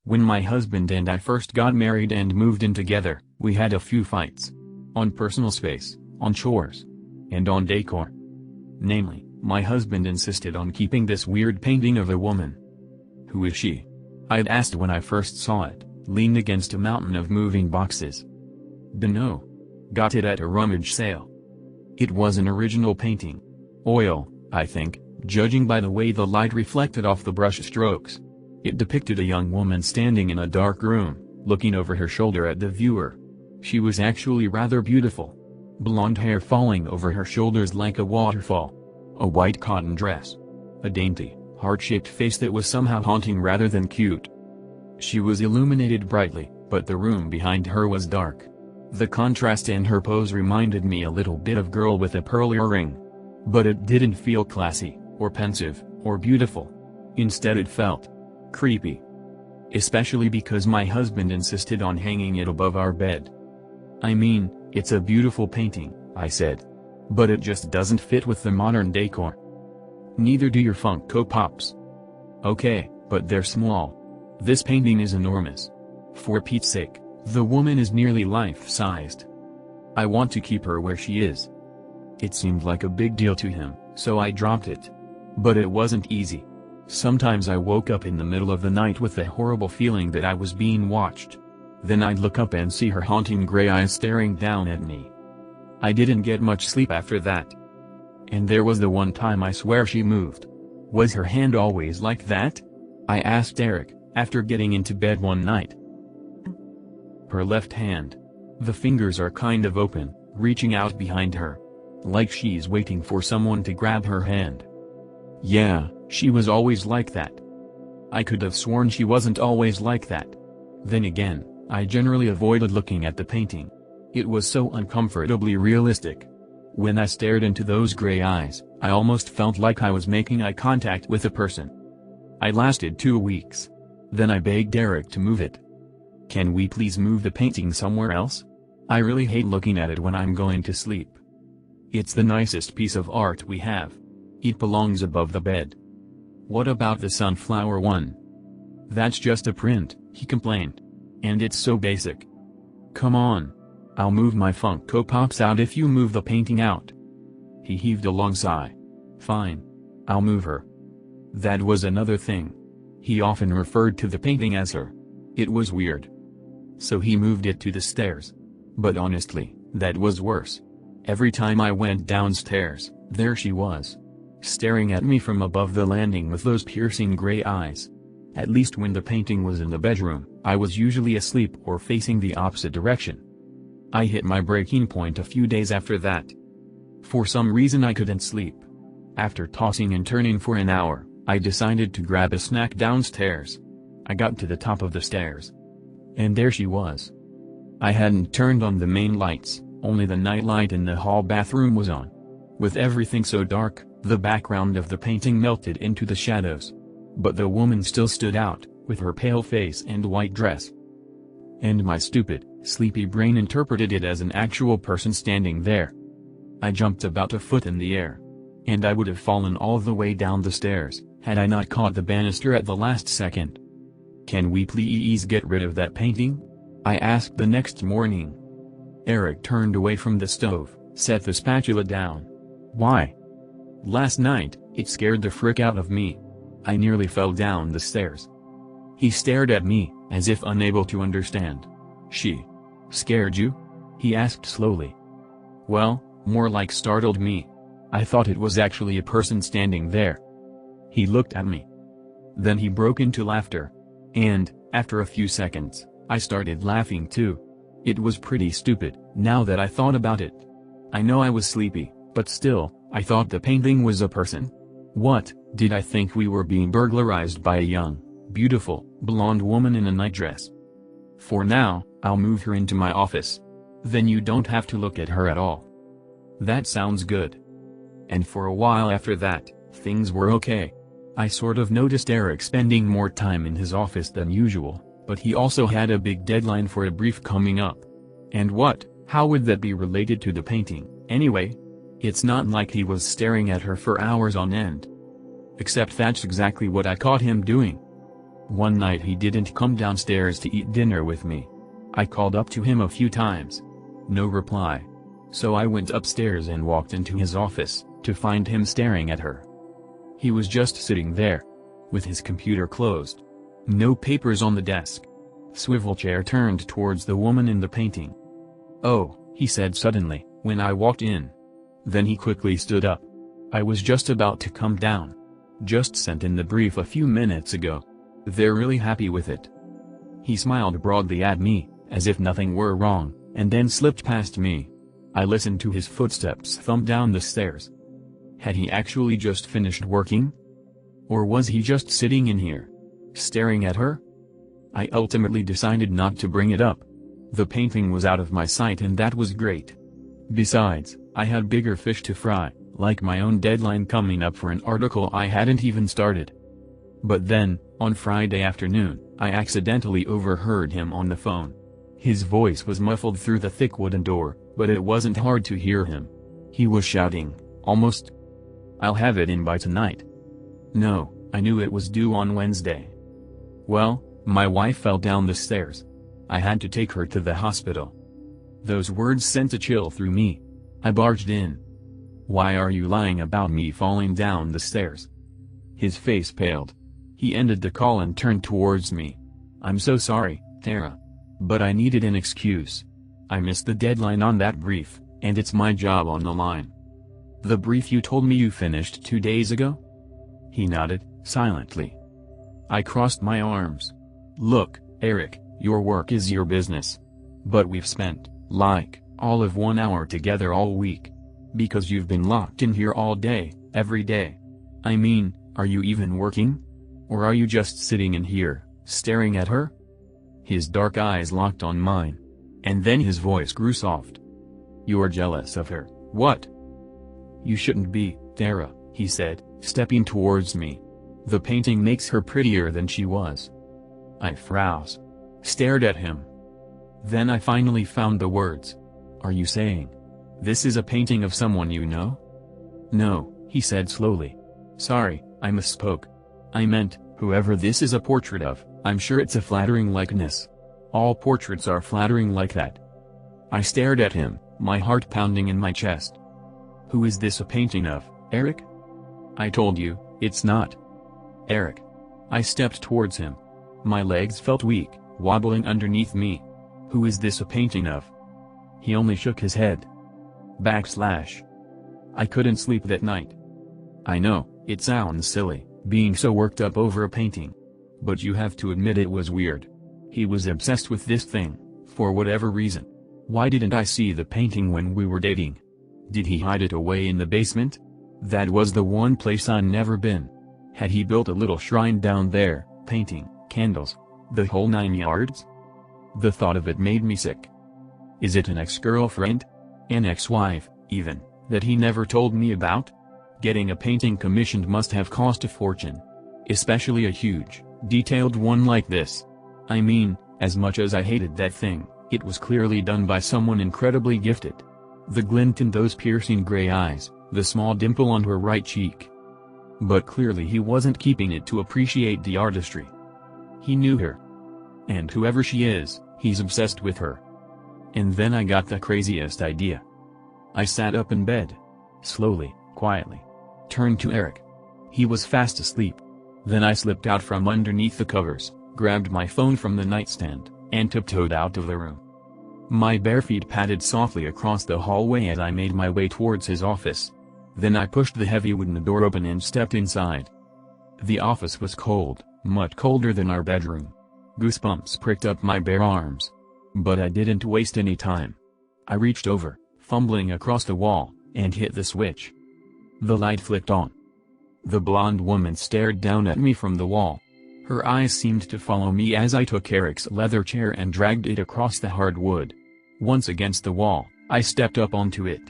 When my husband and I first got married and moved in together, we had a few fights. On personal space, on chores, and on decor. Namely, my husband insisted on keeping this weird painting of a woman. "Who is she?" I'd asked when I first saw it, leaned against a mountain of moving boxes. "Dunno. Got it at a rummage sale." It was an original painting. Oil, I think, judging by the way the light reflected off the brush strokes. It depicted a young woman standing in a dark room, looking over her shoulder at the viewer. She was actually rather beautiful. Blonde hair falling over her shoulders like a waterfall. A white cotton dress. A dainty, heart-shaped face that was somehow haunting rather than cute. She was illuminated brightly, but the room behind her was dark. The contrast in her pose reminded me a little bit of Girl with a Pearl Earring. But it didn't feel classy, or pensive, or beautiful. Instead it felt creepy. Especially because my husband insisted on hanging it above our bed. "I mean, it's a beautiful painting," I said. "But it just doesn't fit with the modern decor." "Neither do your Funko Pops." "Okay, but they're small. This painting is enormous. For Pete's sake, the woman is nearly life-sized. I want to keep her where she is." It seemed like a big deal to him, so I dropped it. But it wasn't easy. Sometimes I woke up in the middle of the night with the horrible feeling that I was being watched. Then I'd look up and see her haunting gray eyes staring down at me. I didn't get much sleep after that. And there was the one time I swear she moved. "Was her hand always like that?" I asked Eric, after getting into bed one night. "Her left hand. The fingers are kind of open, reaching out behind her. Like she's waiting for someone to grab her hand." "Yeah, she was always like that." I could have sworn she wasn't always like that. Then again, I generally avoided looking at the painting. It was so uncomfortably realistic. When I stared into those gray eyes, I almost felt like I was making eye contact with a person. I lasted 2 weeks. Then I begged Eric to move it. "Can we please move the painting somewhere else? I really hate looking at it when I'm going to sleep. It's the nicest piece of art we have. It belongs above the bed." "What about the sunflower one?" "That's just a print," he complained. "And it's so basic." "Come on. I'll move my Funko Pops out if you move the painting out." He heaved a long sigh. "Fine. I'll move her." That was another thing. He often referred to the painting as her. It was weird. So he moved it to the stairs. But honestly, that was worse. Every time I went downstairs, there she was. Staring at me from above the landing with those piercing gray eyes. At least when the painting was in the bedroom, I was usually asleep or facing the opposite direction. I hit my breaking point a few days after that. For some reason I couldn't sleep. After tossing and turning for an hour, I decided to grab a snack downstairs. I got to the top of the stairs. And there she was. I hadn't turned on the main lights, only the nightlight in the hall bathroom was on. With everything so dark, the background of the painting melted into the shadows. But the woman still stood out, with her pale face and white dress. And my stupid, sleepy brain interpreted it as an actual person standing there. I jumped about a foot in the air. And I would have fallen all the way down the stairs, had I not caught the banister at the last second. "Can we please get rid of that painting?" I asked the next morning. Eric turned away from the stove, set the spatula down. "Why?" "Last night, it scared the frick out of me. I nearly fell down the stairs." He stared at me, as if unable to understand. "She scared you?" he asked slowly. "Well, more like startled me. I thought it was actually a person standing there." He looked at me. Then he broke into laughter. And, after a few seconds, I started laughing too. It was pretty stupid, now that I thought about it. I know I was sleepy, but still, I thought the painting was a person. What, did I think we were being burglarized by a young, beautiful, blonde woman in a nightdress? For now, I'll move her into my office. Then you don't have to look at her at all. That sounds good. And for a while after that, things were okay. I sort of noticed Eric spending more time in his office than usual, but he also had a big deadline for a brief coming up. And how would that be related to the painting, anyway? It's not like he was staring at her for hours on end. Except that's exactly what I caught him doing. One night he didn't come downstairs to eat dinner with me. I called up to him a few times. No reply. So I went upstairs and walked into his office, to find him staring at her. He was just sitting there, with his computer closed. No papers on the desk. Swivel chair turned towards the woman in the painting. "Oh," he said suddenly, when I walked in. Then he quickly stood up. "I was just about to come down. Just sent in the brief a few minutes ago. They're really happy with it." He smiled broadly at me, as if nothing were wrong, and then slipped past me. I listened to his footsteps thump down the stairs. Had he actually just finished working? Or was he just sitting in here, staring at her? I ultimately decided not to bring it up. The painting was out of my sight and that was great. Besides, I had bigger fish to fry, like my own deadline coming up for an article I hadn't even started. But then, on Friday afternoon, I accidentally overheard him on the phone. His voice was muffled through the thick wooden door, but it wasn't hard to hear him. He was shouting, almost, "I'll have it in by tonight." No, I knew it was due on Wednesday. Well, my wife fell down the stairs. I had to take her to the hospital. Those words sent a chill through me. I barged in. "Why are you lying about me falling down the stairs?" His face paled. He ended the call and turned towards me. "I'm so sorry, Tara. But I needed an excuse. I missed the deadline on that brief, and it's my job on the line." "The brief you told me you finished 2 days ago?" He nodded, silently. I crossed my arms. "Look, Eric, your work is your business. But we've spent, like, all of 1 hour together all week. Because you've been locked in here all day, every day. I mean, are you even working? Or are you just sitting in here, staring at her?" His dark eyes locked on mine. And then his voice grew soft. "You're jealous of her, what?" "You shouldn't be, Tara," he said, stepping towards me. "The painting makes her prettier than she was." I froze. Stared at him. Then I finally found the words. "Are you saying this is a painting of someone you know?" "No," he said slowly. "Sorry, I misspoke. I meant, whoever this is a portrait of, I'm sure it's a flattering likeness. All portraits are flattering like that." I stared at him, my heart pounding in my chest. "Who is this a painting of, Eric?" "I told you, it's not. Eric." I stepped towards him. My legs felt weak, wobbling underneath me. "Who is this a painting of?" He only shook his head. I couldn't sleep that night. I know, it sounds silly, being so worked up over a painting. But you have to admit it was weird. He was obsessed with this thing, for whatever reason. Why didn't I see the painting when we were dating? Did he hide it away in the basement? That was the one place I'd never been. Had he built a little shrine down there, painting, candles, the whole 9 yards? The thought of it made me sick. Is it an ex-girlfriend? An ex-wife, even, that he never told me about? Getting a painting commissioned must have cost a fortune. Especially a huge, detailed one like this. I mean, as much as I hated that thing, it was clearly done by someone incredibly gifted. The glint in those piercing gray eyes, the small dimple on her right cheek. But clearly he wasn't keeping it to appreciate the artistry. He knew her. And whoever she is, he's obsessed with her. And then I got the craziest idea. I sat up in bed. Slowly, quietly. Turned to Eric. He was fast asleep. Then I slipped out from underneath the covers, grabbed my phone from the nightstand, and tiptoed out of the room. My bare feet padded softly across the hallway as I made my way towards his office. Then I pushed the heavy wooden door open and stepped inside. The office was cold, much colder than our bedroom. Goosebumps pricked up my bare arms. But I didn't waste any time. I reached over, fumbling across the wall, and hit the switch. The light flicked on. The blonde woman stared down at me from the wall. Her eyes seemed to follow me as I took Eric's leather chair and dragged it across the hardwood. Once against the wall, I stepped up onto it.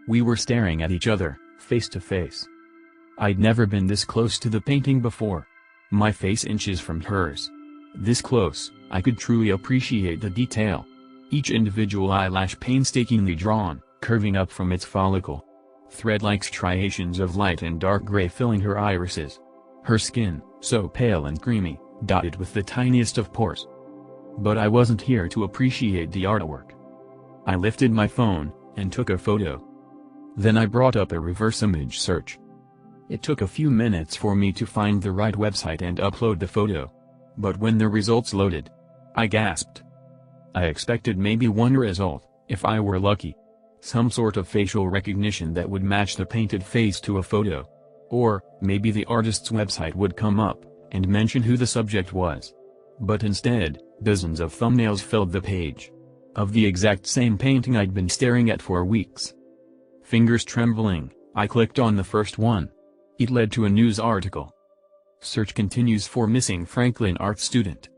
We were staring at each other, face to face. I'd never been this close to the painting before. My face inches from hers. This close, I could truly appreciate the detail. Each individual eyelash painstakingly drawn, curving up from its follicle. Thread-like striations of light and dark gray filling her irises. Her skin, so pale and creamy, dotted with the tiniest of pores. But I wasn't here to appreciate the artwork. I lifted my phone, and took a photo. Then I brought up a reverse image search. It took a few minutes for me to find the right website and upload the photo. But when the results loaded, I gasped. I expected maybe one result, if I were lucky. Some sort of facial recognition that would match the painted face to a photo. Or, maybe the artist's website would come up, and mention who the subject was. But instead, dozens of thumbnails filled the page. Of the exact same painting I'd been staring at for weeks. Fingers trembling, I clicked on the first one. It led to a news article. Search continues for missing Franklin art student.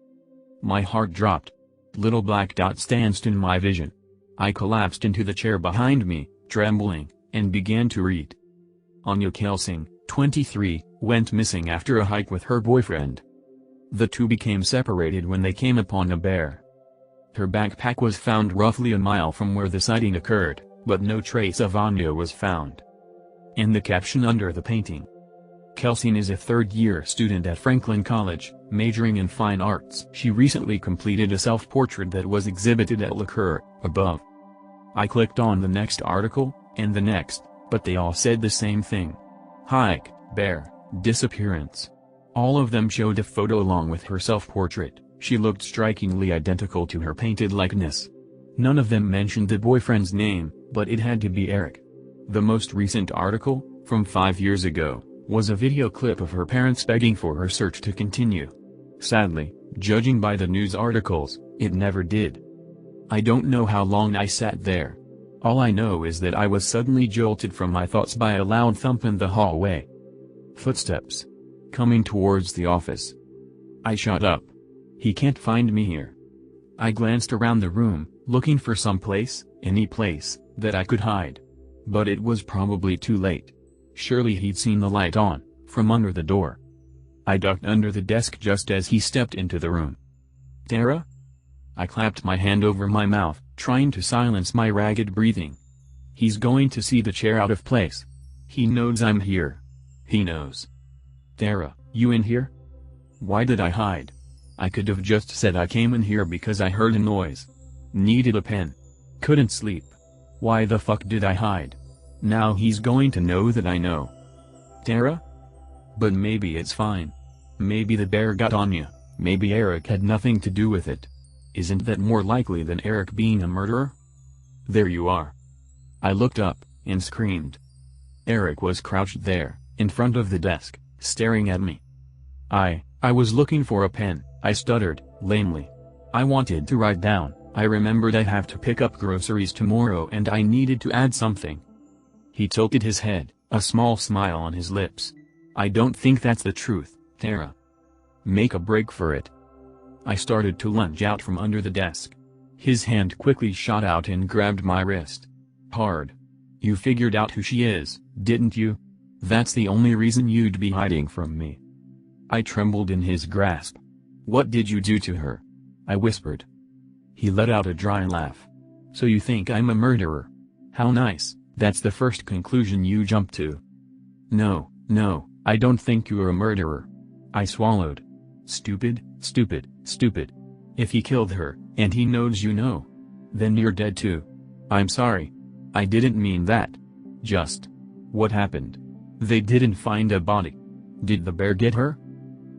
My heart dropped. Little black dots danced in my vision. I collapsed into the chair behind me, trembling, and began to read. Anya Kelsing, 23, went missing after a hike with her boyfriend. The two became separated when they came upon a bear. Her backpack was found roughly a mile from where the sighting occurred, but no trace of Anya was found. In the caption under the painting, Kelsing is a third-year student at Franklin College, majoring in fine arts. She recently completed a self-portrait that was exhibited at Liqueur, above. I clicked on the next article, and the next, but they all said the same thing. Hike, bear, disappearance. All of them showed a photo along with her self-portrait. She looked strikingly identical to her painted likeness. None of them mentioned the boyfriend's name, but it had to be Eric. The most recent article, from 5 years ago, was a video clip of her parents begging for her search to continue. Sadly, judging by the news articles, it never did. I don't know how long I sat there. All I know is that I was suddenly jolted from my thoughts by a loud thump in the hallway. Footsteps. Coming towards the office. I shot up. He can't find me here. I glanced around the room, looking for some place, any place, that I could hide. But it was probably too late. Surely he'd seen the light on, from under the door. I ducked under the desk just as he stepped into the room. Tara? I clapped my hand over my mouth, trying to silence my ragged breathing. He's going to see the chair out of place. He knows I'm here. He knows. Tara, you in here? Why did I hide? I could have just said I came in here because I heard a noise. Needed a pen. Couldn't sleep. Why the fuck did I hide? Now he's going to know that I know. Tara? But maybe it's fine. Maybe the bear got Anya, maybe Eric had nothing to do with it. Isn't that more likely than Eric being a murderer? There you are. I looked up, and screamed. Eric was crouched there, in front of the desk, staring at me. I was looking for a pen, I stuttered, lamely. I wanted to write down. I remembered I'd have to pick up groceries tomorrow and I needed to add something. He tilted his head, a small smile on his lips. I don't think that's the truth, Tara. Make a break for it. I started to lunge out from under the desk. His hand quickly shot out and grabbed my wrist. Hard. You figured out who she is, didn't you? That's the only reason you'd be hiding from me. I trembled in his grasp. What did you do to her? I whispered. He let out a dry laugh. So you think I'm a murderer? How nice, that's the first conclusion you jumped to. No, I don't think you're a murderer. I swallowed. Stupid, stupid, stupid. If he killed her, and he knows you know, then you're dead too. I'm sorry. I didn't mean that. Just. What happened? They didn't find a body. Did the bear get her?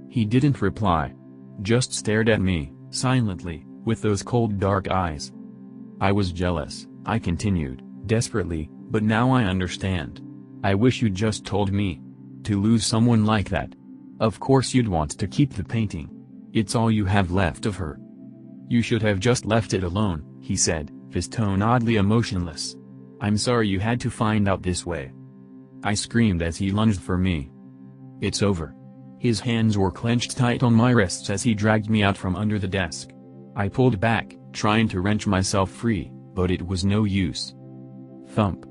He didn't reply. Just stared at me, silently, with those cold dark eyes. I was jealous, I continued, desperately, but now I understand. I wish you'd just told me. To lose someone like that. Of course you'd want to keep the painting. It's all you have left of her. You should have just left it alone, he said, his tone oddly emotionless. I'm sorry you had to find out this way. I screamed as he lunged for me. It's over. His hands were clenched tight on my wrists as he dragged me out from under the desk. I pulled back, trying to wrench myself free, but it was no use. Thump.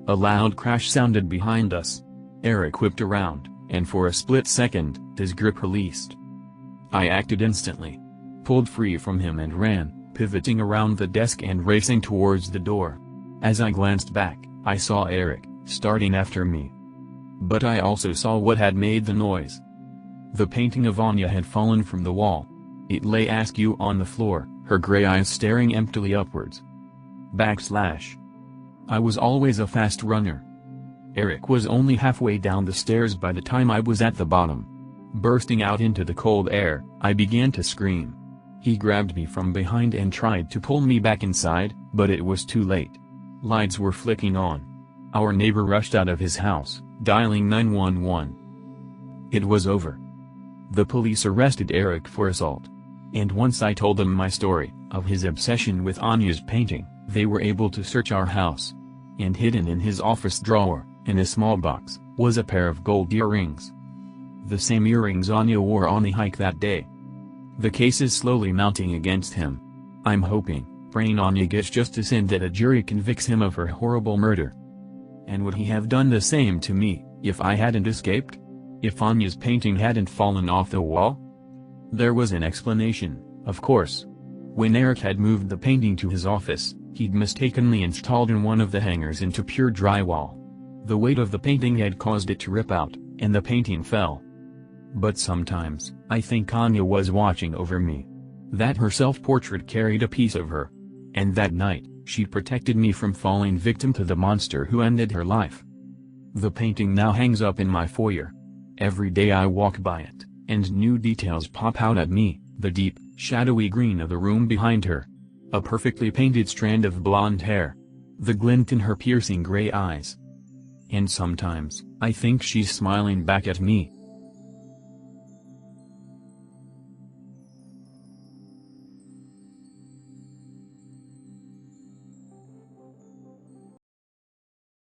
A loud crash sounded behind us. Eric whipped around, and for a split second, his grip released. I acted instantly. Pulled free from him and ran, pivoting around the desk and racing towards the door. As I glanced back, I saw Eric, starting after me. But I also saw what had made the noise. The painting of Anya had fallen from the wall. It lay askew on the floor, her gray eyes staring emptily upwards. I was always a fast runner. Eric was only halfway down the stairs by the time I was at the bottom. Bursting out into the cold air, I began to scream. He grabbed me from behind and tried to pull me back inside, but it was too late. Lights were flicking on. Our neighbor rushed out of his house, dialing 911. It was over. The police arrested Eric for assault. And once I told them my story, of his obsession with Anya's painting, they were able to search our house. And hidden in his office drawer, in a small box, was a pair of gold earrings. The same earrings Anya wore on the hike that day. The case is slowly mounting against him. I'm hoping, praying Anya gets justice and that a jury convicts him of her horrible murder. And would he have done the same to me, if I hadn't escaped? If Anya's painting hadn't fallen off the wall? There was an explanation, of course. When Eric had moved the painting to his office, he'd mistakenly installed in one of the hangers into pure drywall. The weight of the painting had caused it to rip out, and the painting fell. But sometimes, I think Anya was watching over me. That her self-portrait carried a piece of her. And that night, she protected me from falling victim to the monster who ended her life. The painting now hangs up in my foyer. Every day I walk by it, and new details pop out at me, the deep, shadowy green of the room behind her. A perfectly painted strand of blonde hair. The glint in her piercing gray eyes. And sometimes, I think she's smiling back at me.